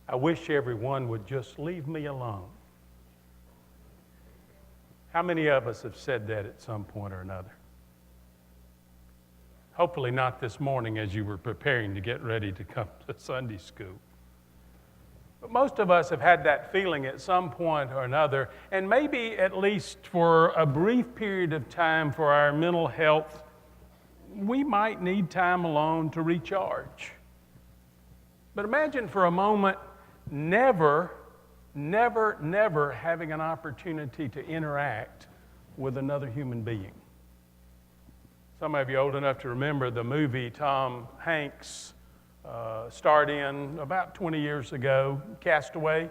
I wish everyone would just leave me alone. How many of us have said that at some point or another? Hopefully not this morning as you were preparing to get ready to come to Sunday school. But most of us have had that feeling at some point or another, and maybe at least for a brief period of time for our mental health, we might need time alone to recharge. But imagine for a moment never having an opportunity to interact with another human being. Some of you old enough to remember the movie Tom Hanks starred in about 20 years ago, Castaway.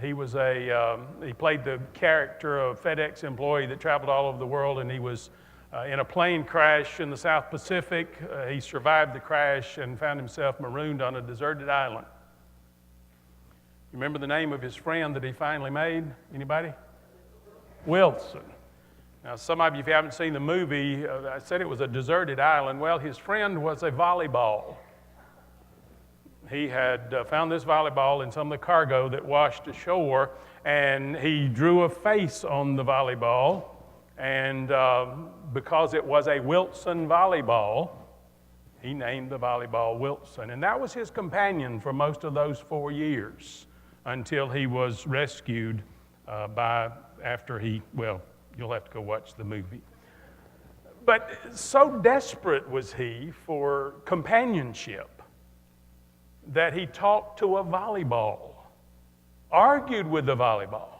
He played the character of a FedEx employee that traveled all over the world, and he was in a plane crash in the South Pacific. He survived the crash and found himself marooned on a deserted island. You remember the name of his friend that he finally made? Anybody? Wilson. Now, some of you, if you haven't seen the movie, I said it was a deserted island. Well, his friend was a volleyball. He had found this volleyball in some of the cargo that washed ashore, and he drew a face on the volleyball, and because it was a Wilson volleyball, he named the volleyball Wilson. And that was his companion for most of those 4 years until he was rescued you'll have to go watch the movie. But so desperate was he for companionship that he talked to a volleyball, argued with the volleyball,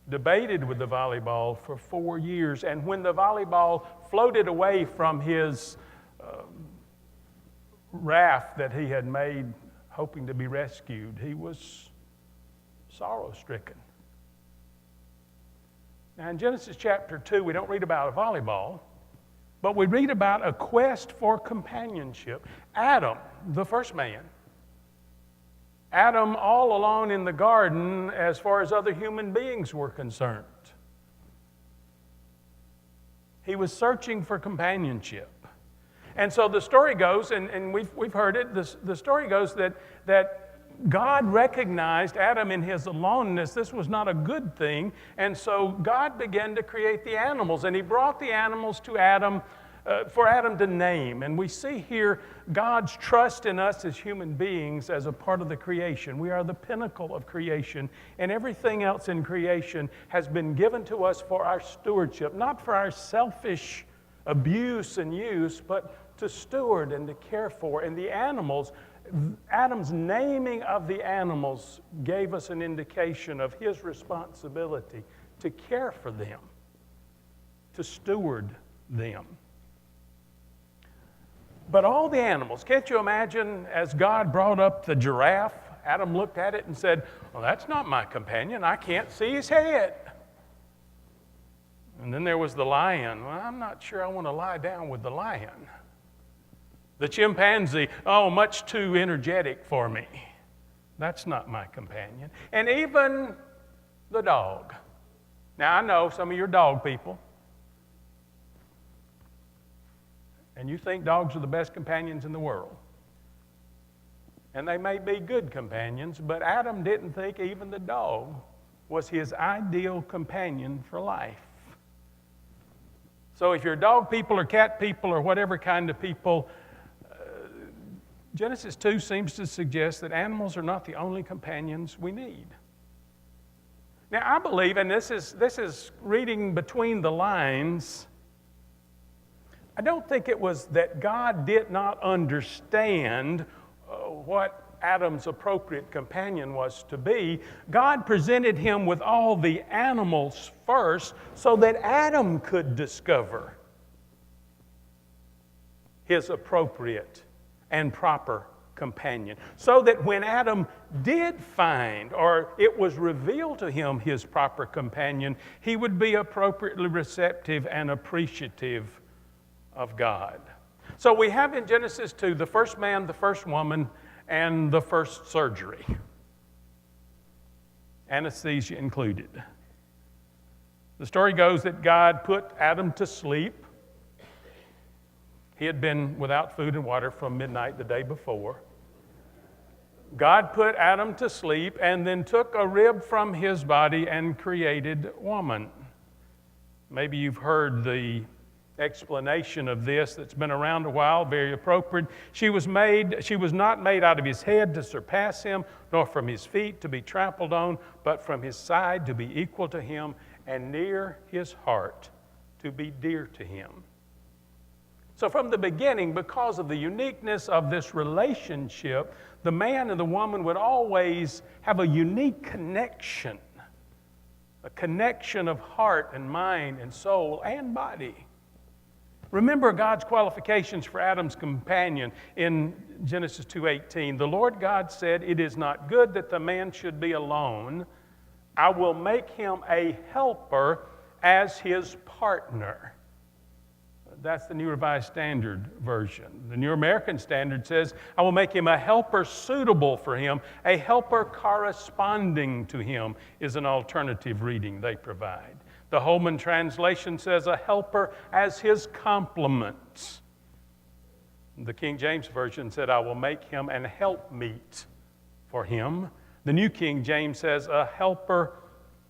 debated with the volleyball for 4 years. And when the volleyball floated away from his raft that he had made hoping to be rescued, he was sorrow-stricken. Now in Genesis chapter 2, we don't read about a volleyball, but we read about a quest for companionship. Adam, the first man, Adam all alone in the garden as far as other human beings were concerned. He was searching for companionship. And so the story goes, and we've heard it, the story goes that God recognized Adam in his aloneness. This was not a good thing. And so God began to create the animals, and he brought the animals to Adam for Adam to name. And we see here God's trust in us as human beings as a part of the creation. We are the pinnacle of creation, and everything else in creation has been given to us for our stewardship, not for our selfish abuse and use, but to steward and to care for. And the animals, Adam's naming of the animals gave us an indication of his responsibility to care for them, to steward them. But all the animals, can't you imagine as God brought up the giraffe, Adam looked at it and said, "Well, that's not my companion. I can't see his head." And then there was the lion. "Well, I'm not sure I want to lie down with the lion." The chimpanzee, "Oh, much too energetic for me. That's not my companion." And even the dog. Now, I know some of you are dog people, and you think dogs are the best companions in the world. And they may be good companions, but Adam didn't think even the dog was his ideal companion for life. So if you're dog people or cat people or whatever kind of people, Genesis 2 seems to suggest that animals are not the only companions we need. Now, I believe, and this is reading between the lines, I don't think it was that God did not understand what Adam's appropriate companion was to be. God presented him with all the animals first so that Adam could discover his appropriate and proper companion. So that when Adam did find, or it was revealed to him, his proper companion, he would be appropriately receptive and appreciative of God. So we have in Genesis 2 the first man, the first woman, and the first surgery. Anesthesia included. The story goes that God put Adam to sleep. He had been without food and water from midnight the day before. God put Adam to sleep and then took a rib from his body and created woman. Maybe you've heard the explanation of this that's been around a while, very appropriate. She was not made out of his head to surpass him, nor from his feet to be trampled on, but from his side to be equal to him, and near his heart to be dear to him. So from the beginning, because of the uniqueness of this relationship, the man and the woman would always have a unique connection, a connection of heart and mind and soul and body. Remember God's qualifications for Adam's companion in Genesis 2:18. The Lord God said, "It is not good that the man should be alone. I will make him a helper as his partner." That's the New Revised Standard Version. The New American Standard says, "I will make him a helper suitable for him, a helper corresponding to him," is an alternative reading they provide. The Holman translation says, "a helper as his complement." The King James Version said, "I will make him an helpmeet for him." The New King James says, "a helper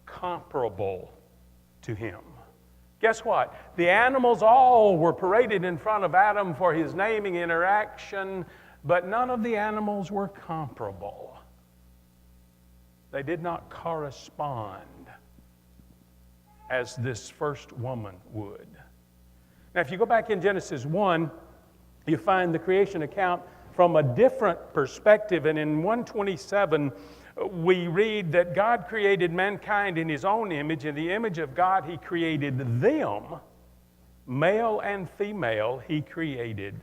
comparable to him." Guess what? The animals all were paraded in front of Adam for his naming interaction, but none of the animals were comparable. They did not correspond as this first woman would. Now, if you go back in Genesis 1, you find the creation account from a different perspective. And in 1:27, we read that God created mankind in his own image. In the image of God, he created them. Male and female, he created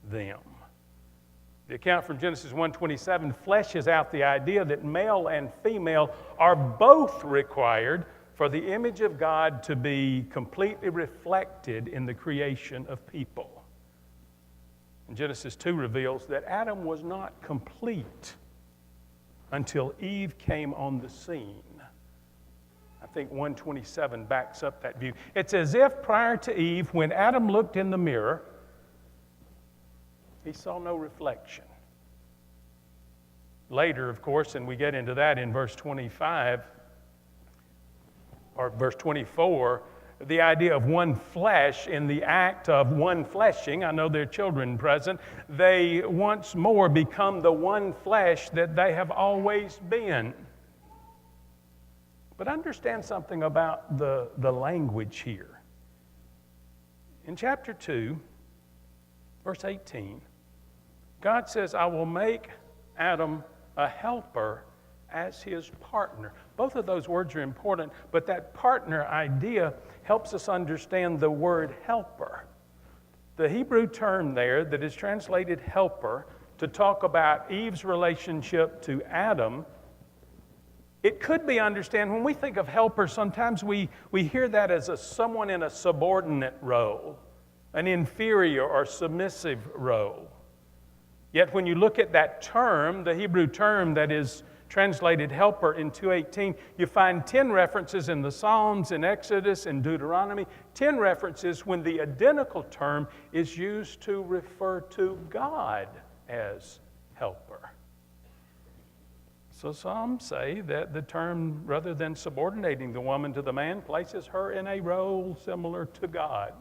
them. The account from Genesis 1:27 fleshes out the idea that male and female are both required for the image of God to be completely reflected in the creation of people. And Genesis 2 reveals that Adam was not complete until Eve came on the scene. I think 1:27 backs up that view. It's as if prior to Eve, when Adam looked in the mirror, he saw no reflection. Later, of course, and we get into that in verse 25, or verse 24, the idea of one flesh in the act of one fleshing. I know there are children present. They once more become the one flesh that they have always been. But understand something about the language here. In chapter 2, verse 18, God says, "I will make Adam a helper as his partner." Both of those words are important, but that partner idea helps us understand the word helper. The Hebrew term there that is translated helper to talk about Eve's relationship to Adam, it could be understood when we think of helper, sometimes we hear that as someone in a subordinate role, an inferior or submissive role. Yet when you look at that term, the Hebrew term that is translated helper in 2:18, you find 10 references in the Psalms, in Exodus, in Deuteronomy, 10 references when the identical term is used to refer to God as helper. So some say that the term, rather than subordinating the woman to the man, places her in a role similar to God.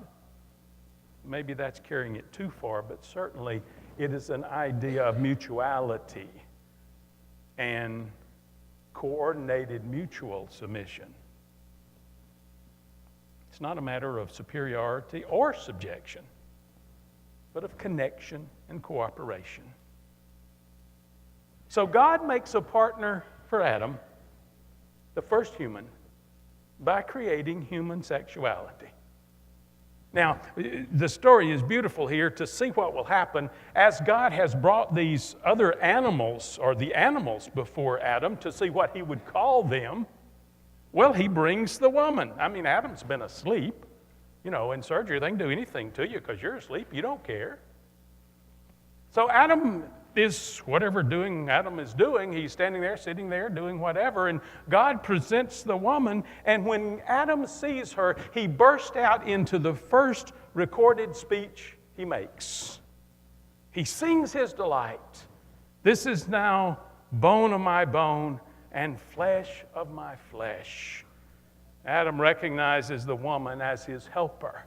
Maybe that's carrying it too far, but certainly it is an idea of mutuality and coordinated mutual submission. It's not a matter of superiority or subjection, but of connection and cooperation. So God makes a partner for Adam, the first human, by creating human sexuality. Now, the story is beautiful here to see what will happen as God has brought these other animals, or the animals, before Adam to see what he would call them. Well, he brings the woman. I mean, Adam's been asleep. You know, in surgery, they can do anything to you because you're asleep. You don't care. So Adam is whatever Adam is doing. He's standing there, sitting there, doing whatever, and God presents the woman, and when Adam sees her, he bursts out into the first recorded speech he makes. He sings his delight This is now bone of my bone and flesh of my flesh. Adam recognizes the woman as his helper,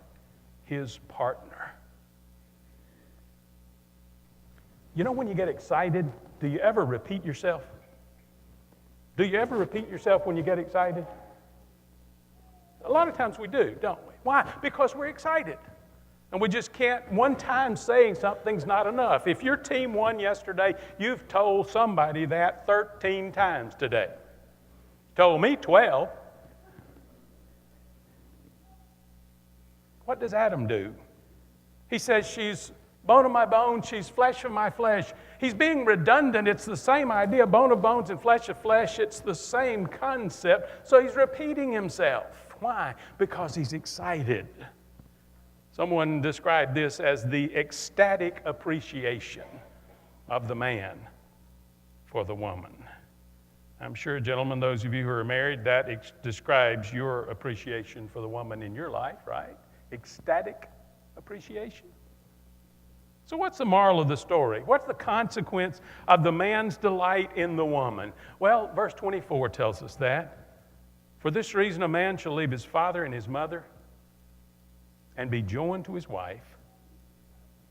his partner. You know, when you get excited, do you ever repeat yourself? Do you ever repeat yourself when you get excited? A lot of times we do, don't we? Why? Because we're excited. And we just can't, one time saying something's not enough. If your team won yesterday, you've told somebody that 13 times today. Told me 12. What does Adam do? He says, she's bone of my bone, she's flesh of my flesh. He's being redundant. It's the same idea, bone of bones and flesh of flesh. It's the same concept. So he's repeating himself. Why? Because he's excited. Someone described this as the ecstatic appreciation of the man for the woman. I'm sure, gentlemen, those of you who are married, that describes your appreciation for the woman in your life, right? Ecstatic appreciation. So what's the moral of the story? What's the consequence of the man's delight in the woman? Well, verse 24 tells us that. For this reason a man shall leave his father and his mother and be joined to his wife,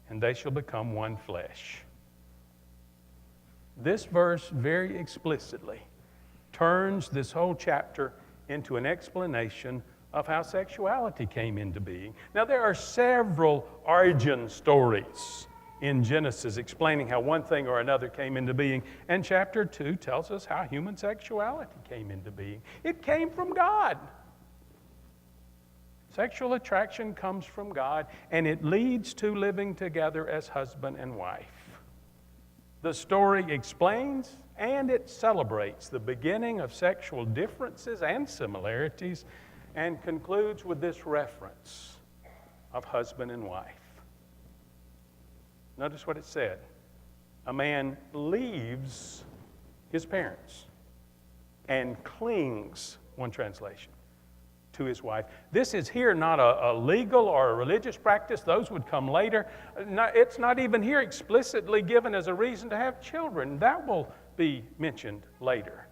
and they shall become one flesh. This verse very explicitly turns this whole chapter into an explanation of how sexuality came into being. Now, there are several origin stories in Genesis explaining how one thing or another came into being, and chapter 2 tells us how human sexuality came into being. It came from God. Sexual attraction comes from God, and it leads to living together as husband and wife. The story explains and it celebrates the beginning of sexual differences and similarities, and concludes with this reference of husband and wife. Notice what it said. A man leaves his parents and clings, one translation, to his wife. This is here not a legal or a religious practice. Those would come later. It's not even here explicitly given as a reason to have children. That will be mentioned later.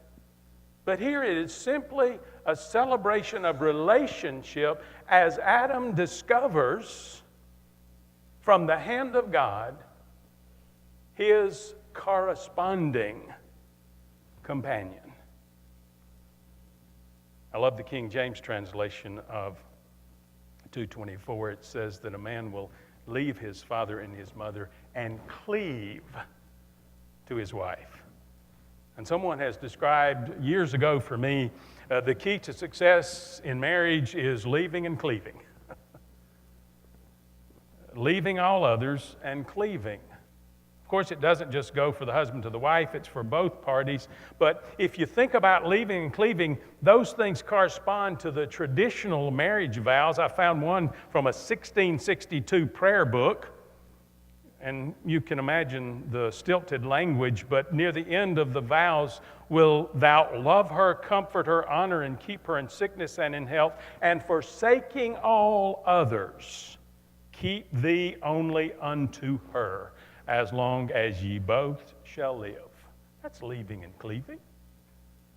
But here it is simply a celebration of relationship as Adam discovers from the hand of God his corresponding companion. I love the King James translation of 2:24. It says that a man will leave his father and his mother and cleave to his wife. And someone has described years ago for me, the key to success in marriage is leaving and cleaving. Leaving all others and cleaving. Of course, it doesn't just go for the husband to the wife, it's for both parties. But if you think about leaving and cleaving, those things correspond to the traditional marriage vows. I found one from a 1662 prayer book, and you can imagine the stilted language, but near the end of the vows, will thou love her, comfort her, honor and keep her in sickness and in health, and forsaking all others, keep thee only unto her, as long as ye both shall live. That's leaving and cleaving.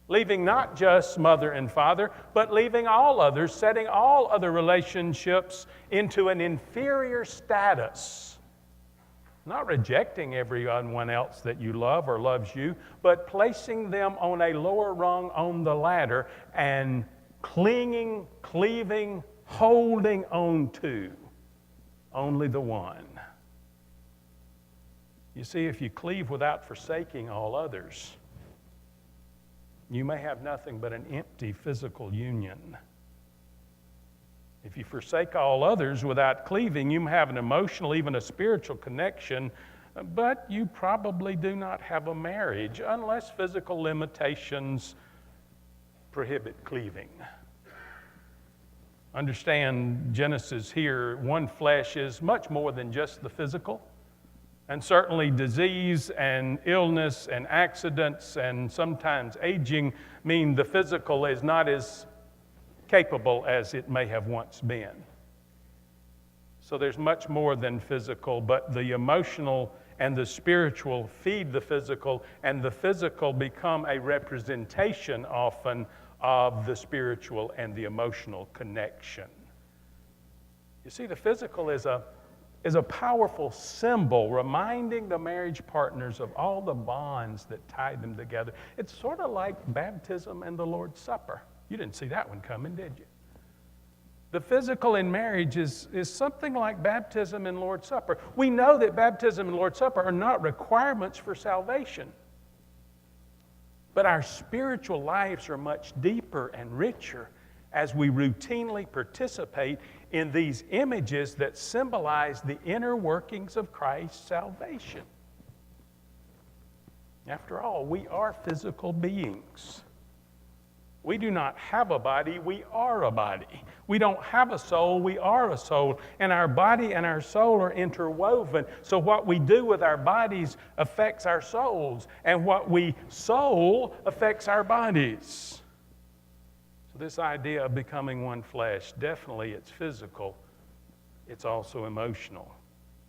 Leaving not just mother and father, but leaving all others, setting all other relationships into an inferior status. Not rejecting everyone else that you love or loves you, but placing them on a lower rung on the ladder and clinging, cleaving, holding on to only the one. You see, if you cleave without forsaking all others, you may have nothing but an empty physical union. If you forsake all others without cleaving, you may have an emotional, even a spiritual connection, but you probably do not have a marriage unless physical limitations prohibit cleaving. Understand, Genesis here, one flesh is much more than just the physical. And certainly disease and illness and accidents and sometimes aging mean the physical is not as capable as it may have once been. So there's much more than physical, but the emotional and the spiritual feed the physical, and the physical become a representation often of the spiritual and the emotional connection. You see, the physical is a powerful symbol reminding the marriage partners of all the bonds that tie them together. It's sort of like baptism and the Lord's Supper. You didn't see that one coming, did you? The physical in marriage is something like baptism and Lord's Supper. We know that baptism and Lord's Supper are not requirements for salvation. But our spiritual lives are much deeper and richer as we routinely participate in these images that symbolize the inner workings of Christ's salvation. After all, we are physical beings. We do not have a body, we are a body. We don't have a soul, we are a soul. And our body and our soul are interwoven. So what we do with our bodies affects our souls. And what we soul affects our bodies. So this idea of becoming one flesh, definitely it's physical. It's also emotional.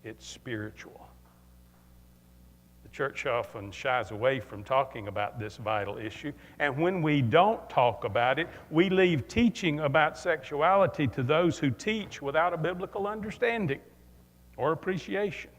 It's spiritual. The church often shies away from talking about this vital issue. And when we don't talk about it, we leave teaching about sexuality to those who teach without a biblical understanding or appreciation.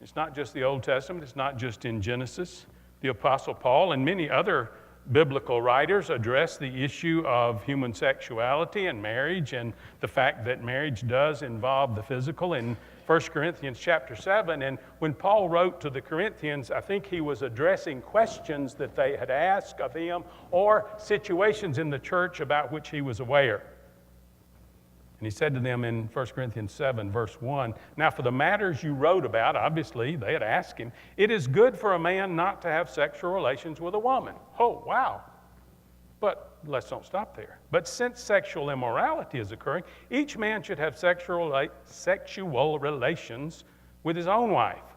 It's not just the Old Testament. It's not just in Genesis. The Apostle Paul and many other biblical writers address the issue of human sexuality and marriage and the fact that marriage does involve the physical in 1 Corinthians chapter 7. And when Paul wrote to the Corinthians, I think he was addressing questions that they had asked of him or situations in the church about which he was aware. And he said to them in 1 Corinthians 7, verse 1, "Now for the matters you wrote about," obviously they had asked him, "it is good for a man not to have sexual relations with a woman." Oh, wow. But let's don't stop there. "But since sexual immorality is occurring, each man should have sexual relations with his own wife,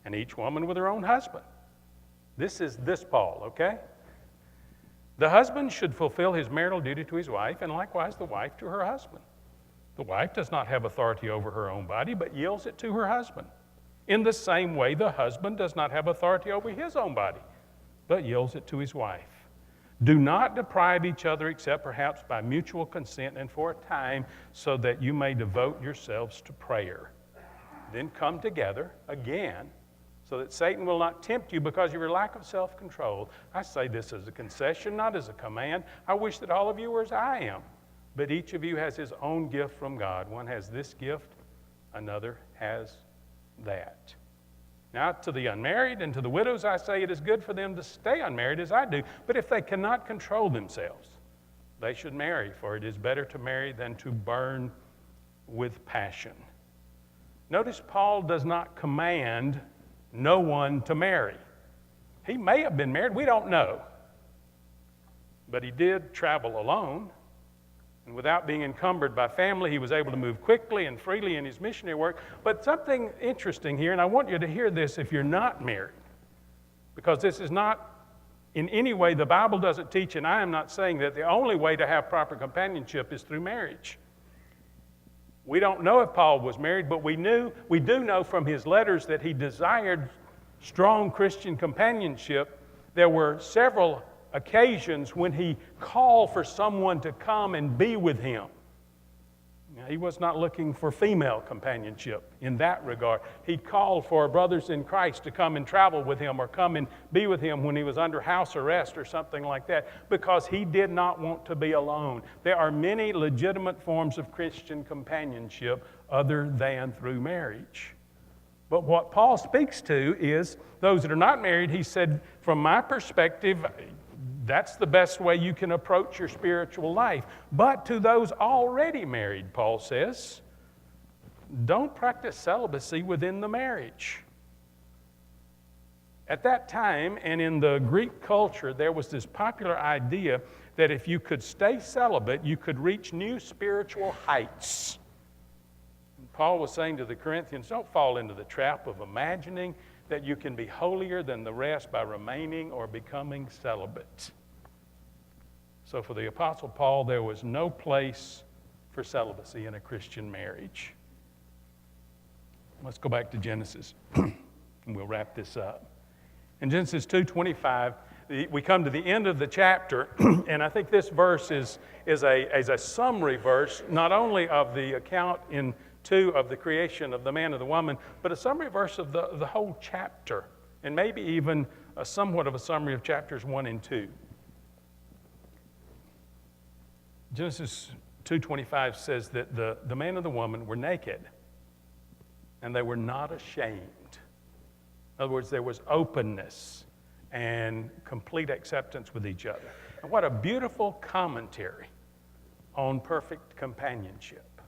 and each woman with her own husband." This is this Paul, okay? "The husband should fulfill his marital duty to his wife, and likewise the wife to her husband. The wife does not have authority over her own body, but yields it to her husband. In the same way, the husband does not have authority over his own body, but yields it to his wife. Do not deprive each other except perhaps by mutual consent and for a time, so that you may devote yourselves to prayer. Then come together again, so that Satan will not tempt you because of your lack of self-control." I say this as a concession, not as a command. I wish that all of you were as I am. But each of you has his own gift from God. One has this gift, another has that. Now, to the unmarried and to the widows, I say it is good for them to stay unmarried as I do. But if they cannot control themselves, they should marry, for it is better to marry than to burn with passion. Notice Paul does not command no one to marry. He may have been married, we don't know. But he did travel alone. And without being encumbered by family, he was able to move quickly and freely in his missionary work. But something interesting here, and I want you to hear this if you're not married, because this is not in any way, the Bible doesn't teach, and I am not saying that the only way to have proper companionship is through marriage. We don't know if Paul was married, but we do know from his letters that he desired strong Christian companionship. There were several occasions when he called for someone to come and be with him. Now, he was not looking for female companionship in that regard. He called for brothers in Christ to come and travel with him or come and be with him when he was under house arrest or something like that, because he did not want to be alone. There are many legitimate forms of Christian companionship other than through marriage. But what Paul speaks to is those that are not married. He said, from my perspective, that's the best way you can approach your spiritual life. But to those already married, Paul says, don't practice celibacy within the marriage. At that time, and in the Greek culture, there was this popular idea that if you could stay celibate, you could reach new spiritual heights. And Paul was saying to the Corinthians, don't fall into the trap of imagining that you can be holier than the rest by remaining or becoming celibate. So for the Apostle Paul, there was no place for celibacy in a Christian marriage. Let's go back to Genesis, and we'll wrap this up. In Genesis 2:25, we come to the end of the chapter, and I think this verse is a summary verse, not only of the account in 2 of the creation of the man and the woman, but a summary verse of the whole chapter, and maybe even somewhat of a summary of chapters 1 and 2. Genesis 2:25 says that the man and the woman were naked, and they were not ashamed. In other words, there was openness and complete acceptance with each other. And what a beautiful commentary on perfect companionship.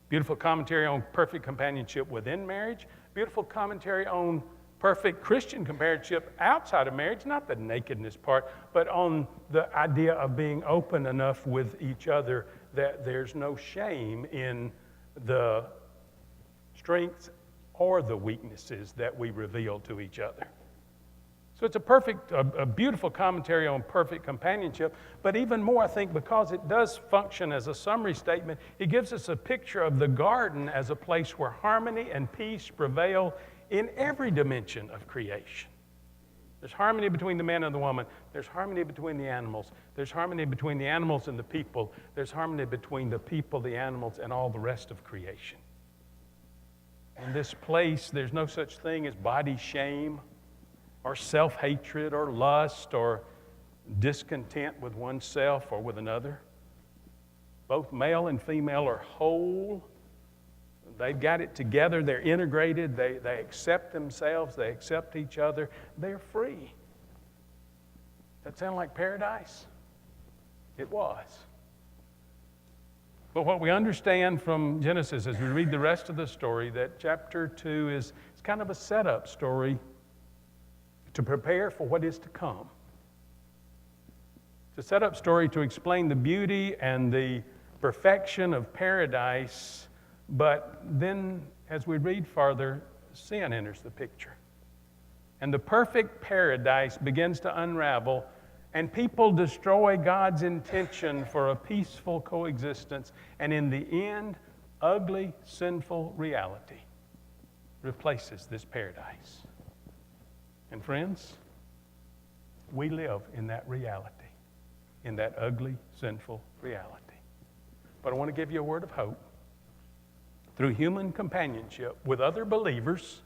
Beautiful commentary on perfect companionship within marriage. Beautiful commentary on perfect Christian companionship outside of marriage, not the nakedness part, but on the idea of being open enough with each other that there's no shame in the strengths or the weaknesses that we reveal to each other. So it's a beautiful commentary on perfect companionship, but even more, I think, because it does function as a summary statement, it gives us a picture of the garden as a place where harmony and peace prevail in every dimension of creation. There's harmony between the man and the woman. There's harmony between the animals. There's harmony between the animals and the people. There's harmony between the people, the animals, and all the rest of creation. In this place, there's no such thing as body shame or self-hatred or lust or discontent with oneself or with another. Both male and female are whole. They've got it together. They're integrated. They accept themselves. They accept each other. They're free. That sound like paradise? It was. But what we understand from Genesis as we read the rest of the story, that chapter 2 is kind of a setup story to prepare for what is to come. It's a setup story to explain the beauty and the perfection of paradise, but then as we read farther, sin enters the picture. And the perfect paradise begins to unravel, and people destroy God's intention for a peaceful coexistence, and in the end, ugly, sinful reality replaces this paradise. And friends, we live in that reality, in that ugly, sinful reality. But I want to give you a word of hope. Through human companionship with other believers,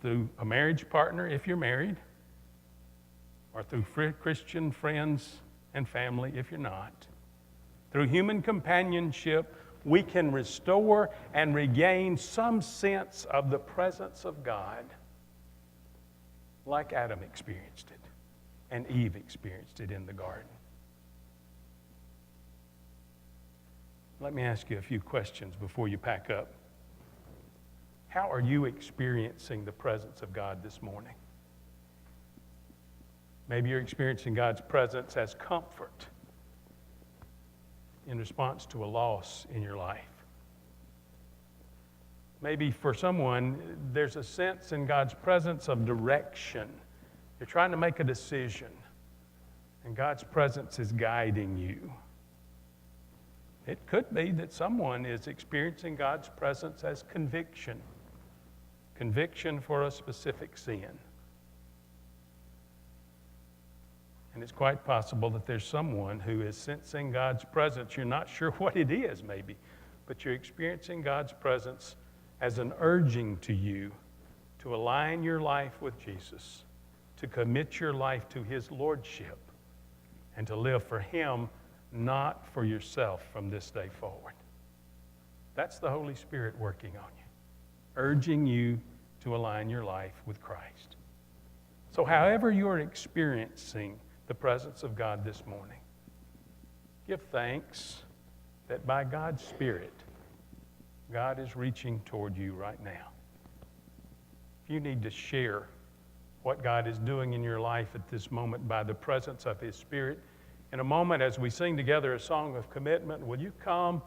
through a marriage partner if you're married, or through Christian friends and family if you're not, through human companionship, we can restore and regain some sense of the presence of God like Adam experienced it and Eve experienced it in the garden. Let me ask you a few questions before you pack up. How are you experiencing the presence of God this morning? Maybe you're experiencing God's presence as comfort in response to a loss in your life. Maybe for someone, there's a sense in God's presence of direction. You're trying to make a decision, and God's presence is guiding you. It could be that someone is experiencing God's presence as conviction for a specific sin. And it's quite possible that there's someone who is sensing God's presence. You're not sure what it is, maybe, but you're experiencing God's presence as an urging to you to align your life with Jesus, to commit your life to His Lordship, and to live for Him, not for yourself from this day forward. That's the Holy Spirit working on you, urging you to align your life with Christ. So however you are experiencing the presence of God this morning, give thanks that by God's Spirit, God is reaching toward you right now. If you need to share what God is doing in your life at this moment by the presence of His Spirit, in a moment as we sing together a song of commitment, will you come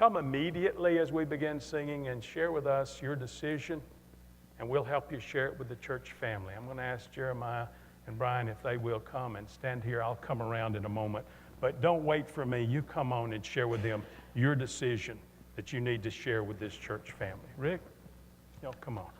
immediately as we begin singing and share with us your decision, and we'll help you share it with the church family. I'm going to ask Jeremiah and Brian if they will come and stand here. I'll come around in a moment. But don't wait for me. You come on and share with them your decision that you need to share with this church family. Rick, y'all come on.